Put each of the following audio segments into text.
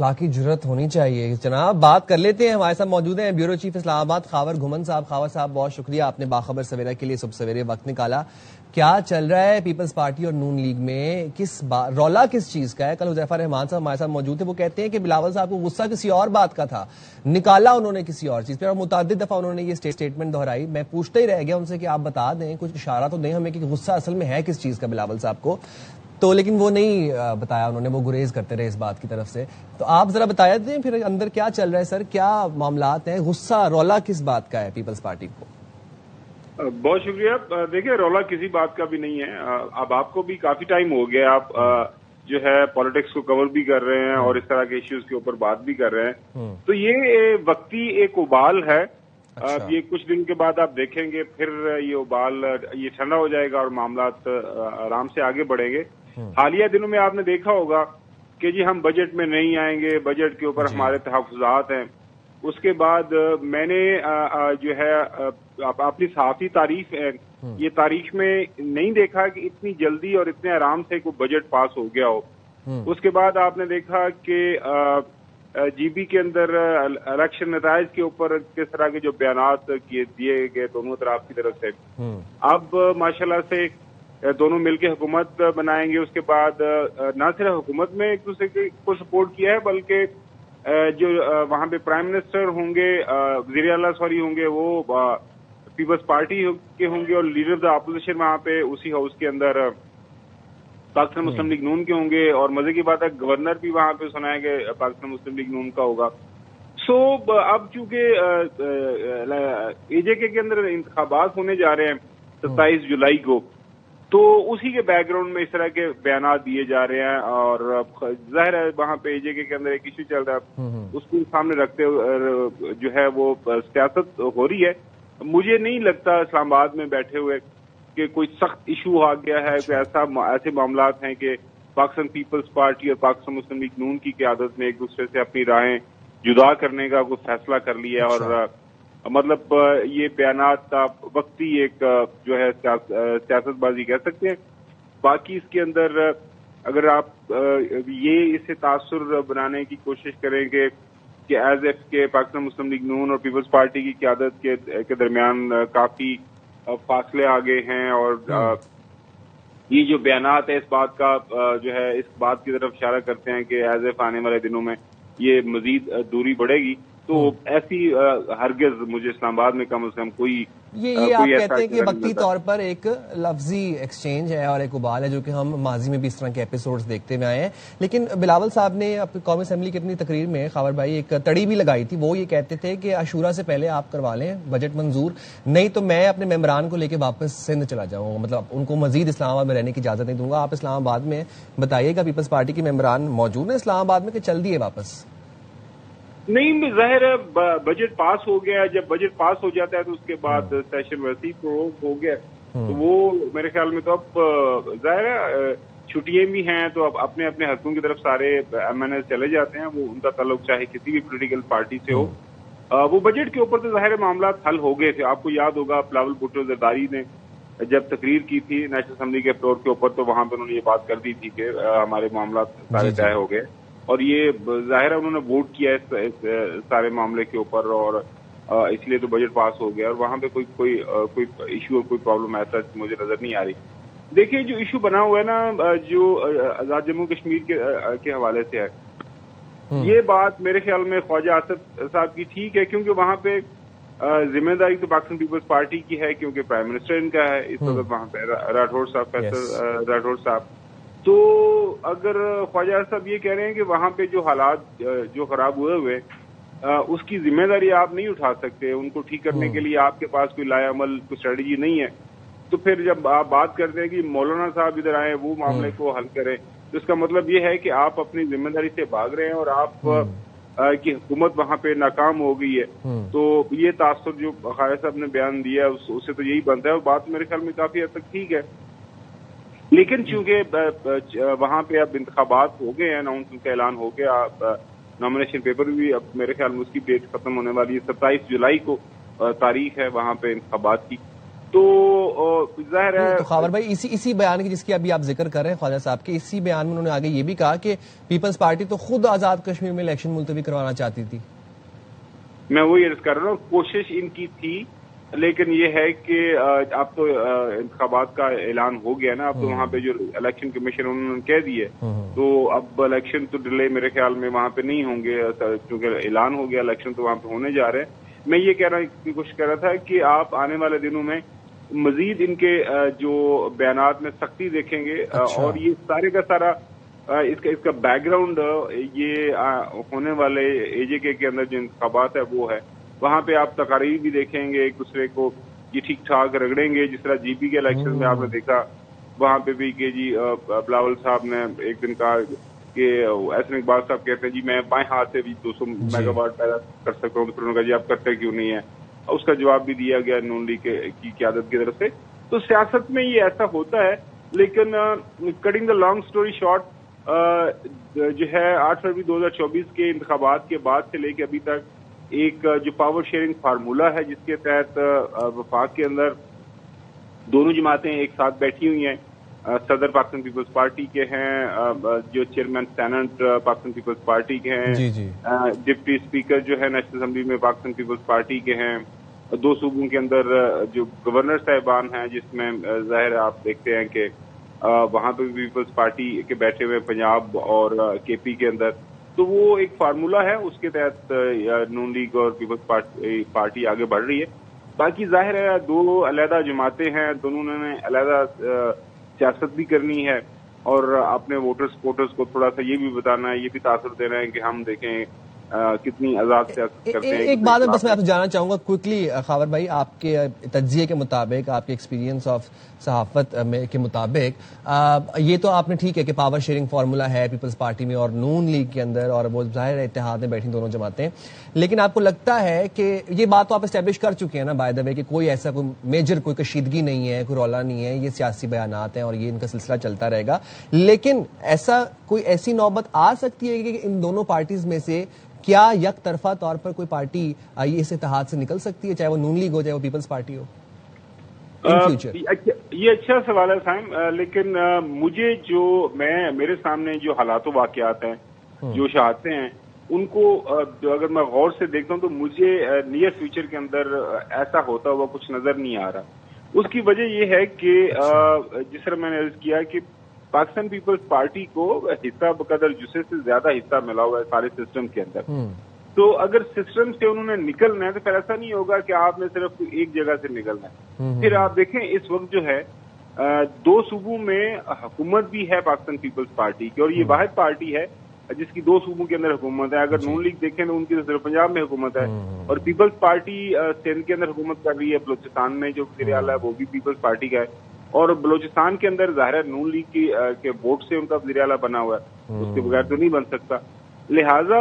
اخلاقی جرت ہونی چاہیے. جناب بات کر لیتے ہیں, ہمارے ساتھ موجود ہیں بیورو چیف اسلام آباد خاور گھمن صاحب. خاور صاحب بہت شکریہ, آپ نے باخبر سویرا کے لیے صبح سویرے وقت نکالا. کیا چل رہا ہے پیپلز پارٹی اور نون لیگ میں, رولا کس چیز کا ہے؟ کل حذیفہ رحمان صاحب ہمارے ساتھ موجود تھے, وہ کہتے ہیں کہ بلاول صاحب کو غصہ کسی اور بات کا تھا, نکالا انہوں نے کسی اور چیز پہ, اور متعدد دفعہ انہوں نے یہ اسٹیٹمنٹ دہرائی. میں پوچھتا ہی رہ گیا ان سے کہ آپ بتا دیں, کچھ اشارہ تو دیں ہمیں کہ غصہ اصل میں ہے کس چیز کا بلاول صاحب کو. تو لیکن وہ نہیں بتایا انہوں نے, وہ گریز کرتے رہے اس بات کی طرف سے. تو آپ ذرا بتایا دیں پھر اندر کیا چل رہا ہے سر, کیا معاملات ہیں, غصہ رولا کس بات کا ہے پیپلز پارٹی کو؟ بہت شکریہ. دیکھیں رولا کسی بات کا بھی نہیں ہے. اب آپ کو بھی کافی ٹائم ہو گیا, آپ جو ہے پالیٹکس کو کور بھی کر رہے ہیں اور اس طرح کے ایشوز کے اوپر بات بھی کر رہے ہیں. تو یہ وقتی ایک ابال ہے. یہ کچھ دن کے بعد آپ دیکھیں گے پھر یہ ابال یہ ٹھنڈا ہو جائے گا اور معاملات آرام سے آگے بڑھیں گے. حالیہ دنوں میں آپ نے دیکھا ہوگا کہ جی ہم بجٹ میں نہیں آئیں گے, بجٹ کے اوپر ہمارے تحفظات ہیں. اس کے بعد میں نے جو ہے اپنی صحافی تاریخ یہ تاریخ میں نہیں دیکھا کہ اتنی جلدی اور اتنے آرام سے کوئی بجٹ پاس ہو گیا ہو. اس کے بعد آپ نے دیکھا کہ جی بی کے اندر الیکشن نتائج کے اوپر کس طرح کے جو بیانات دیے گئے دونوں طرف کی طرف سے. اب ماشاءاللہ سے دونوں مل کے حکومت بنائیں گے. اس کے بعد نہ صرف حکومت میں ایک دوسرے کو سپورٹ کیا ہے بلکہ جو وہاں پہ پرائم منسٹر ہوں گے, وزیر اعلیٰ ہوں گے, وہ پیپلز پارٹی کے ہوں گے, اور لیڈر آف دا اپوزیشن وہاں پہ اسی ہاؤس کے اندر پاکستان مسلم لیگ نون کے ہوں گے. اور مزے کی بات ہے گورنر بھی وہاں پہ سنا ہے کہ پاکستان مسلم لیگ نون کا ہوگا. سو اب چونکہ اے جے کے اندر انتخابات ہونے جا رہے ہیں 27 جولائی کو, تو اسی کے بیک گراؤنڈ میں اس طرح کے بیانات دیے جا رہے ہیں. اور ظاہر ہے وہاں پہ اے جے کے اندر ایک ایشو چل رہا ہے, اس کو سامنے رکھتے ہوئے جو ہے وہ سیاست ہو رہی ہے. مجھے نہیں لگتا اسلام آباد میں بیٹھے ہوئے کہ کوئی سخت ایشو آ گیا ہے, کوئی ایسے معاملات ہیں کہ پاکستان پیپلز پارٹی اور پاکستان مسلم لیگ نون کی قیادت نے ایک دوسرے سے اپنی راہیں جدا کرنے کا کوئی فیصلہ کر لیا. اور مطلب یہ بیانات وقتی ایک جو ہے سیاست بازی کہہ سکتے ہیں. باقی اس کے اندر اگر آپ یہ اسے تاثر بنانے کی کوشش کریں گے کہ ایز ایف کے پاکستان مسلم لیگ نون اور پیپلز پارٹی کی قیادت کے درمیان کافی فاصلے آ گئے ہیں, اور یہ جو بیانات ہے اس بات کا جو ہے اس بات کی طرف اشارہ کرتے ہیں کہ ایز ایف آنے والے دنوں میں یہ مزید دوری بڑھے گی. تو ایسی ہرگز مجھے اسلام آباد میں کم از کم کوئی یہ آپ کہتے ہیں کہ وقتی طور پر ایک لفظی ایکسچینج ہے اور ایک ابال ہے جو کہ ہم ماضی میں بھی اس طرح کے ایپیسوڈز دیکھتے ہوئے آئے ہیں. لیکن بلاول صاحب نے قومی اسمبلی کی اپنی تقریر میں خاور بھائی ایک تڑی بھی لگائی تھی. وہ یہ کہتے تھے کہ عاشورہ سے پہلے آپ کروا لیں بجٹ منظور, نہیں تو میں اپنے ممبران کو لے کے واپس سندھ چلا جاؤں گا, مطلب ان کو مزید اسلام آباد میں رہنے کی اجازت نہیں دوں گا. آپ اسلام آباد میں بتائیے گا پیپلز پارٹی کے ممبران موجود ہیں اسلام آباد میں کہ چل دیے واپس؟ نہیں, ظاہر ہے بجٹ پاس ہو گیا. جب بجٹ پاس ہو جاتا ہے تو اس کے بعد سیشن ویسی تو ہو گیا, تو وہ میرے خیال میں تو اب ظاہر ہے چھٹیاں بھی ہیں, تو اب اپنے اپنے حلقوں کی طرف سارے ایم این اے چلے جاتے ہیں. وہ ان کا تعلق چاہے کسی بھی پولیٹیکل پارٹی سے ہو. وہ بجٹ کے اوپر تو ظاہر معاملات حل ہو گئے تھے. آپ کو یاد ہوگا بلاول بھٹو زرداری نے جب تقریر کی تھی نیشنل اسمبلی کے فلور کے اوپر, تو وہاں پہ انہوں نے یہ بات کر دی تھی کہ ہمارے معاملات سارے طے ہو گئے. اور یہ ظاہر ہے انہوں نے ووٹ کیا اس سارے معاملے کے اوپر, اور اس لیے تو بجٹ پاس ہو گیا. اور وہاں پہ کوئی ایشو اور کوئی پرابلم ایسا مجھے نظر نہیں آ رہی. دیکھیے جو ایشو بنا ہوا ہے نا, جو آزاد جموں کشمیر کے حوالے سے ہے, یہ بات میرے خیال میں خواجہ آصف صاحب کی ٹھیک ہے, کیونکہ وہاں پہ ذمہ داری تو پاکستان پیپلز پارٹی کی ہے, کیونکہ پرائم منسٹر ان کا ہے اس وقت وہاں پہ راٹھوڑ صاحب, فیصل راٹھوڑ صاحب. تو اگر خواجہ صاحب یہ کہہ رہے ہیں کہ وہاں پہ جو حالات جو خراب ہوئے اس کی ذمہ داری آپ نہیں اٹھا سکتے, ان کو ٹھیک کرنے کے لیے آپ کے پاس کوئی لائے عمل کوئی اسٹریٹجی نہیں ہے, تو پھر جب آپ بات کرتے ہیں کہ مولانا صاحب ادھر آئے وہ معاملے کو حل کریں, تو اس کا مطلب یہ ہے کہ آپ اپنی ذمہ داری سے بھاگ رہے ہیں اور آپ کی حکومت وہاں پہ ناکام ہو گئی ہے. تو یہ تاثر جو خواجہ صاحب نے بیان دیا اسے تو یہی بنتا ہے, اور بات میرے خیال میں کافی حد تک ٹھیک ہے. لیکن چونکہ وہاں پہ اب انتخابات ہو گئے ہیں, اناؤنسمنٹ کا اعلان ہو گیا, نامینیشن پیپر بھی اب میرے خیال میں اس کی ڈیٹ ختم ہونے والی ہے, 27 جولائی کو تاریخ ہے وہاں پہ انتخابات کی. تو ظاہر ہے تو خاور بھائی اسی بیان کی جس کی ابھی آپ ذکر کر رہے ہیں خواجہ صاحب کے، اسی بیان میں انہوں نے آگے یہ بھی کہا کہ پیپلز پارٹی تو خود آزاد کشمیر میں الیکشن ملتوی کروانا چاہتی تھی. میں وہی عرض کر رہا ہوں، کوشش ان کی تھی، لیکن یہ ہے کہ اب تو انتخابات کا اعلان ہو گیا نا، اب تو وہاں پہ جو الیکشن کمیشن انہوں نے کہہ دیے، تو اب الیکشن تو ڈیلے میرے خیال میں وہاں پہ نہیں ہوں گے، کیونکہ اعلان ہو گیا الیکشن تو وہاں پہ ہونے جا رہے ہیں. میں یہ کوشش کر رہا تھا کہ آپ آنے والے دنوں میں مزید ان کے جو بیانات میں سختی دیکھیں گے، اور یہ سارے کا سارا اس کا بیک گراؤنڈ یہ ہونے والے اے جے کے اندر جو انتخابات ہے وہ ہے، وہاں پہ آپ تقاریر بھی دیکھیں گے، ایک دوسرے کو یہ ٹھیک ٹھاک رگڑیں گے، جس طرح جی پی کے الیکشن میں آپ نے دیکھا وہاں پہ بھی کہ جی بلاول صاحب نے ایک دن کہا کہ احسن اقبال صاحب کہتے ہیں جی میں بائیں ہاتھ سے بھی 200 میگا واٹ پیدا کر سکتا ہوں، تو پھر انہوں نے کہا جی آپ کرتے کیوں نہیں ہے، اس کا جواب بھی دیا گیا نون لیگ کی قیادت کی طرف سے. تو سیاست میں یہ ایسا ہوتا ہے، لیکن cutting the long story short, جو ہے 8 فروری 2024 کے انتخابات کے بعد سے لے کے ابھی تک ایک جو پاور شیئرنگ فارمولا ہے جس کے تحت وفاق کے اندر دونوں جماعتیں ایک ساتھ بیٹھی ہوئی ہیں. صدر پاکستان پیپلز پارٹی کے ہیں، جو chairman senate Pakistan peoples party کے ہیں، ڈپٹی اسپیکر جو ہے نیشنل اسمبلی میں پاکستان پیپلز پارٹی کے ہیں، 2 صوبوں کے اندر جو گورنر صاحبان ہیں جس میں ظاہر آپ دیکھتے ہیں کہ وہاں پہ پیپلز پارٹی کے بیٹھے ہوئے پنجاب اور کے پی کے اندر. تو وہ ایک فارمولا ہے، اس کے تحت نون لیگ اور پیپلز پارٹی آگے بڑھ رہی ہے. باقی ظاہر ہے 2 علیحدہ جماعتیں ہیں، دونوں نے علیحدہ سیاست بھی کرنی ہے، اور اپنے ووٹرز کو تھوڑا سا یہ بھی بتانا ہے، یہ بھی تاثر دینا ہے کہ ہم دیکھیں کتنی آزاد سیاست کرتے ہیں. ایک بات بس میں آپ سے جاننا چاہوں گا کوئکلی خاور بھائی، آپ کے تجزیے کے مطابق، آپ کے ایکسپیرینس آف صحافت کے مطابق، یہ تو آپ نے ٹھیک ہے کہ پاور شیئرنگ فارمولا ہے پیپلز پارٹی میں اور نون لیگ کے اندر، اور وہ ظاہر ہے اتحاد میں بیٹھی دونوں جماعتیں، لیکن آپ کو لگتا ہے کہ یہ بات تو آپ اسٹیبلش کر چکے ہیں نا بائی دا وے کہ کوئی ایسا کوئی میجر کوئی کشیدگی نہیں ہے، کوئی رولا نہیں ہے، یہ سیاسی بیانات ہیں اور یہ ان کا سلسلہ چلتا رہے گا، لیکن ایسی نوبت آ سکتی ہے کہ ان دونوں پارٹیز میں سے کیا یک طرفہ طور پر کوئی پارٹی اس اتحاد سے نکل سکتی ہے، چاہے وہ نون لیگ ہو چاہے وہ پیپلز پارٹی ہو ان فیوچر؟ یہ اچھا سوال ہے سائم، لیکن مجھے میرے سامنے جو حالات و واقعات ہیں، جو شہادتیں ہیں، ان کو اگر میں غور سے دیکھتا ہوں تو مجھے نیئر فیوچر کے اندر ایسا ہوتا ہوا کچھ نظر نہیں آ رہا. اس کی وجہ یہ ہے کہ جس طرح میں نے عرض کیا کہ پاکستان پیپلز پارٹی کو حصہ بقدر جسے سے زیادہ حصہ ملا ہوا ہے سارے سسٹم کے اندر. تو اگر سسٹم سے انہوں نے نکلنا ہے تو پھر ایسا نہیں ہوگا کہ آپ نے صرف ایک جگہ سے نکلنا ہے. پھر آپ دیکھیں اس وقت جو ہے 2 صوبوں میں حکومت بھی ہے پاکستان پیپلز پارٹی کی، اور یہ واحد پارٹی ہے جس کی 2 صوبوں کے اندر حکومت ہے. اگر نون لیگ دیکھیں تو ان کی صرف پنجاب میں حکومت ہے، اور پیپلز پارٹی سندھ کے اندر حکومت کر رہی ہے. بلوچستان میں جو وزیر اعلیٰ ہے وہ بھی پیپلز پارٹی کا ہے، اور بلوچستان کے اندر ظاہر ہے نون لیگ کے ووٹ سے ان کا وزیر اعلیٰ بنا ہوا ہے، اس کے بغیر تو نہیں بن سکتا. لہذا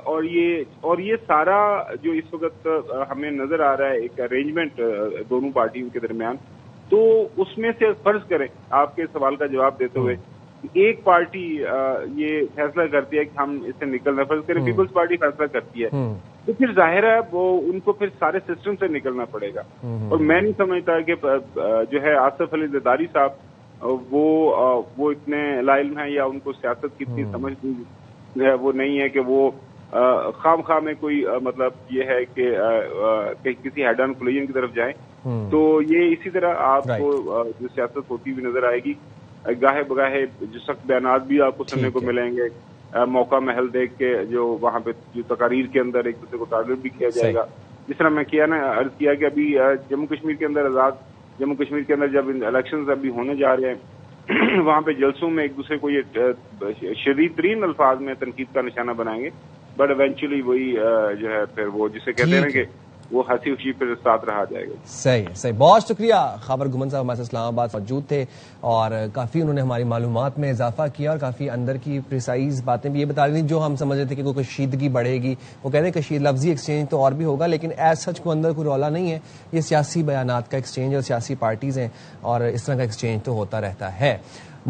اور یہ سارا جو اس وقت ہمیں نظر آ رہا ہے ایک ارینجمنٹ دونوں پارٹیوں کے درمیان، تو اس میں سے فرض کریں آپ کے سوال کا جواب دیتے ہوئے ایک پارٹی یہ فیصلہ کرتی ہے کہ ہم اس سے نکلنا، فرض کریں پیپلز پارٹی فیصلہ کرتی ہے، تو پھر ظاہر ہے وہ ان کو پھر سارے سسٹم سے نکلنا پڑے گا. اور میں نہیں سمجھتا کہ جو ہے آصف علی زرداری صاحب وہ اتنے علم ہیں یا ان کو سیاست کی اتنی سمجھ وہ نہیں ہے کہ وہ خام خواہ میں کوئی مطلب یہ ہے کہ کسی ہیڈ آن کولیجن کی طرف جائیں. تو یہ اسی طرح آپ کو جو سیاست ہوتی ہوئی نظر آئے گی، گاہے بگاہے جو سخت بیانات بھی آپ کو سننے کو ملیں گے، موقع محل دیکھ کے جو وہاں پہ جو تقاریر کے اندر ایک دوسرے کو ٹارگٹ بھی کیا جائے گا. جس طرح میں عرض کیا کہ ابھی جموں کشمیر کے اندر جموں کشمیر کے اندر جب الیکشنز ابھی ہونے جا رہے ہیں، وہاں پہ جلسوں میں ایک دوسرے کو یہ شدید ترین الفاظ میں تنقید کا نشانہ بنائیں گے، بٹ ایونچولی وہی جو ہے پھر وہ جسے کہتے ہیں کہ وہ ہنسی خوشی پھر ساتھ رہا جائے گا. صحیح. بہت شکریہ. خاور گھمن صاحب ہمارے اسلام آباد موجود تھے اور کافی انہوں نے ہماری معلومات میں اضافہ کیا اور کافی اندر کی پریسائز باتیں بھی یہ بتا رہی تھیں جو ہم سمجھ رہے تھے کہ کوئی کشیدگی بڑھے گی. وہ کہتے ہیں کشید لفظی ایکسچینج تو اور بھی ہوگا، لیکن ایز سچ کو اندر کوئی رولا نہیں ہے. یہ سیاسی بیانات کا ایکسچینج اور سیاسی پارٹیز ہیں اور اس طرح کا ایکسچینج تو ہوتا رہتا ہے.